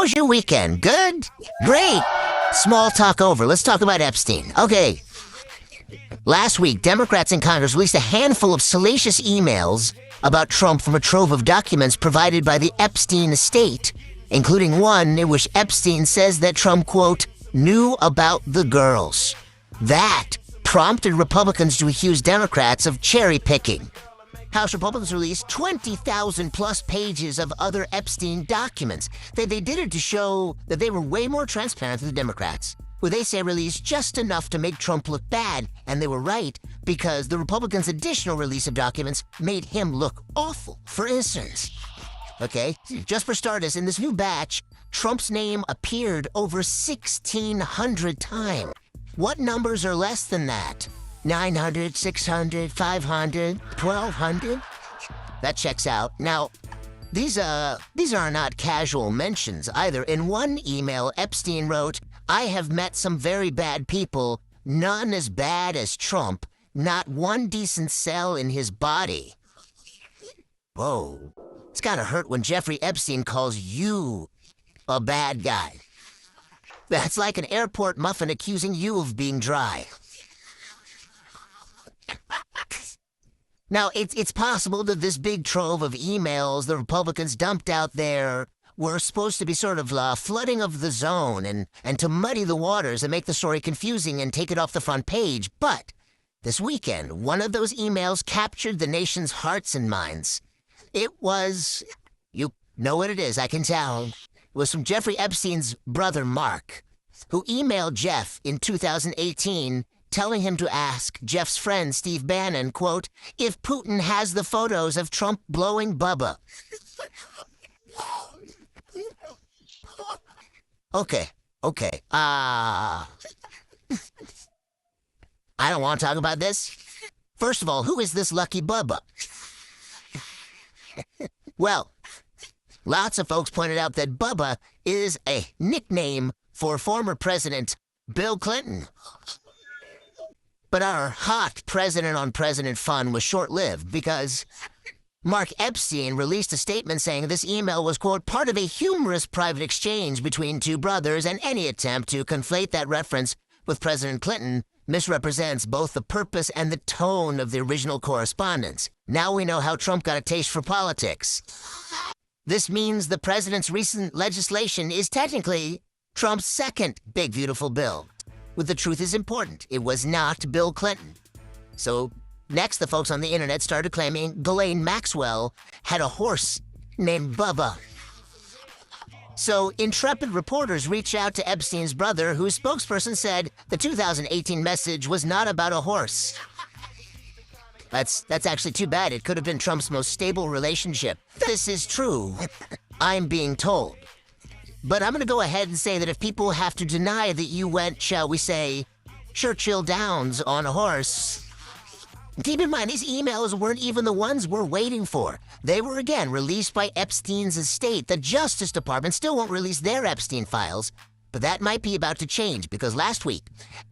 was your weekend? Good? Great. Small talk over. Let's talk about Epstein. Okay. Last week, Democrats in Congress released a handful of salacious emails about Trump from a trove of documents provided by the Epstein estate, including one in which Epstein says that Trump, quote, knew about the girls. That prompted Republicans to accuse Democrats of cherry-picking. House Republicans released 20,000-plus pages of other Epstein documents. They did it to show that they were way more transparent than the Democrats, where they say released just enough to make Trump look bad, and they were right, because the Republicans' additional release of documents made him look awful. For instance, okay, just for starters, in this new batch, Trump's name appeared over 1,600 times. What numbers are less than that? 900, 600, 500, 1,200? That checks out. Now, these are not casual mentions either. In one email, Epstein wrote, "I have met some very bad people, none as bad as Trump, not one decent cell in his body." Whoa. It's gotta hurt when Jeffrey Epstein calls you a bad guy. That's like an airport muffin accusing you of being dry. Now, it's possible that this big trove of emails the Republicans dumped out there were supposed to be sort of flooding of the zone and to muddy the waters and make the story confusing and take it off the front page. But this weekend, one of those emails captured the nation's hearts and minds. It was, you know what it is, I can tell. It was from Jeffrey Epstein's brother, Mark, who emailed Jeff in 2018 telling him to ask Jeff's friend, Steve Bannon, quote, if Putin has the photos of Trump blowing Bubba. Okay. I don't want to talk about this. First of all, who is this lucky Bubba? Well, lots of folks pointed out that Bubba is a nickname for former President Bill Clinton. But our hot president-on-president fun was short-lived because Mark Epstein released a statement saying this email was, quote, part of a humorous private exchange between two brothers, and any attempt to conflate that reference with President Clinton misrepresents both the purpose and the tone of the original correspondence. Now we know how Trump got a taste for politics. This means the president's recent legislation is technically Trump's second big beautiful bill. But the truth is important. It was not Bill Clinton. So next, the folks on the internet started claiming Ghislaine Maxwell had a horse named Bubba. So intrepid reporters reached out to Epstein's brother, whose spokesperson said the 2018 message was not about a horse. That's actually too bad. It could have been Trump's most stable relationship. This is true, I'm being told. But I'm going to go ahead and say that if people have to deny that you went, shall we say, Churchill Downs on a horse, keep in mind, these emails weren't even the ones we're waiting for. They were, again, released by Epstein's estate. The Justice Department still won't release their Epstein files, but that might be about to change, because last week,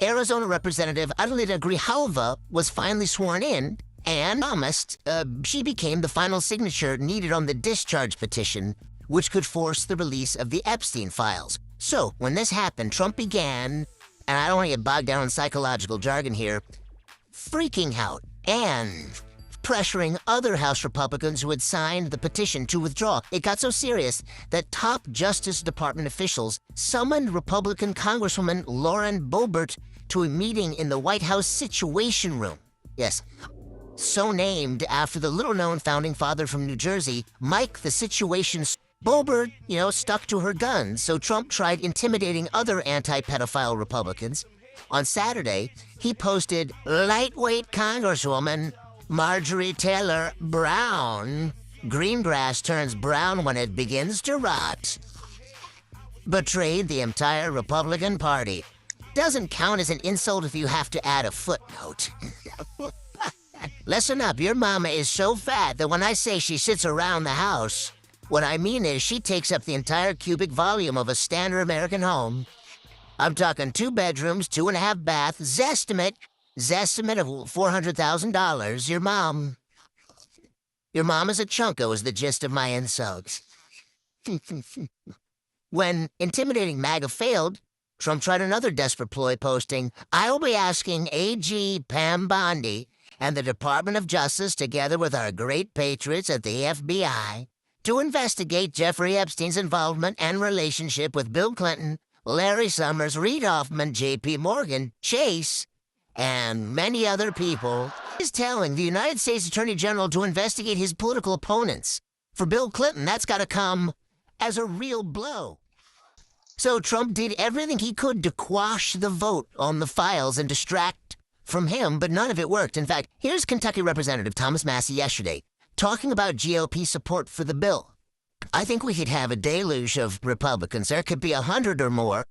Arizona Representative Adelita Grijalva was finally sworn in and promised she became the final signature needed on the discharge petition, which could force the release of the Epstein files. So, when this happened, Trump began, and I don't want to get bogged down in psychological jargon here, freaking out and pressuring other House Republicans who had signed the petition to withdraw. It got so serious that top Justice Department officials summoned Republican Congresswoman Lauren Boebert to a meeting in the White House Situation Room. Yes, so named after the little-known founding father from New Jersey, Mike the Situation. Boebert, stuck to her guns, so Trump tried intimidating other anti-pedophile Republicans. On Saturday, he posted, lightweight Congresswoman Marjorie Taylor Brown. Green grass turns brown when it begins to rot. Betrayed the entire Republican Party. Doesn't count as an insult if you have to add a footnote. Listen up, your mama is so fat that when I say she sits around the house, what I mean is she takes up the entire cubic volume of a standard American home. I'm talking 2 bedrooms, 2.5 baths, Zestimate of $400,000. Your mom is a chunko is the gist of my insults. When intimidating MAGA failed, Trump tried another desperate ploy, posting, "I will be asking AG Pam Bondi and the Department of Justice, together with our great patriots at the FBI, to investigate Jeffrey Epstein's involvement and relationship with Bill Clinton, Larry Summers, Reid Hoffman, J.P. Morgan, Chase, and many other people." He's telling the United States Attorney General to investigate his political opponents. For Bill Clinton, that's got to come as a real blow. So Trump did everything he could to quash the vote on the files and distract from him, but none of it worked. In fact, here's Kentucky Representative Thomas Massie yesterday talking about GOP support for the bill. "I think we could have a deluge of Republicans. There could be 100 or more."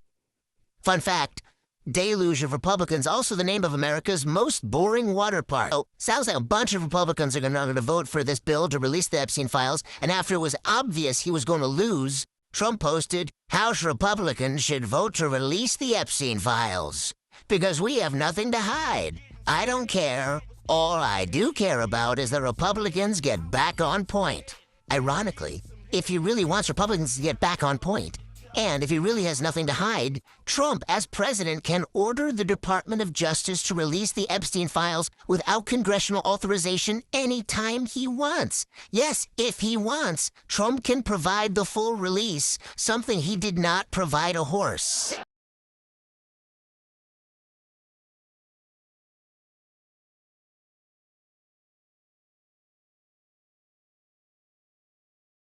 Fun fact, deluge of Republicans, also the name of America's most boring water park. So, sounds like a bunch of Republicans are going to vote for this bill to release the Epstein files, and after it was obvious he was going to lose, Trump posted, "House Republicans should vote to release the Epstein files, because we have nothing to hide. I don't care. All I do care about is the Republicans get back on point." Ironically, if he really wants Republicans to get back on point, and if he really has nothing to hide, Trump, as president, can order the Department of Justice to release the Epstein files without congressional authorization anytime he wants. Yes, if he wants, Trump can provide the full release, something he did not provide a horse.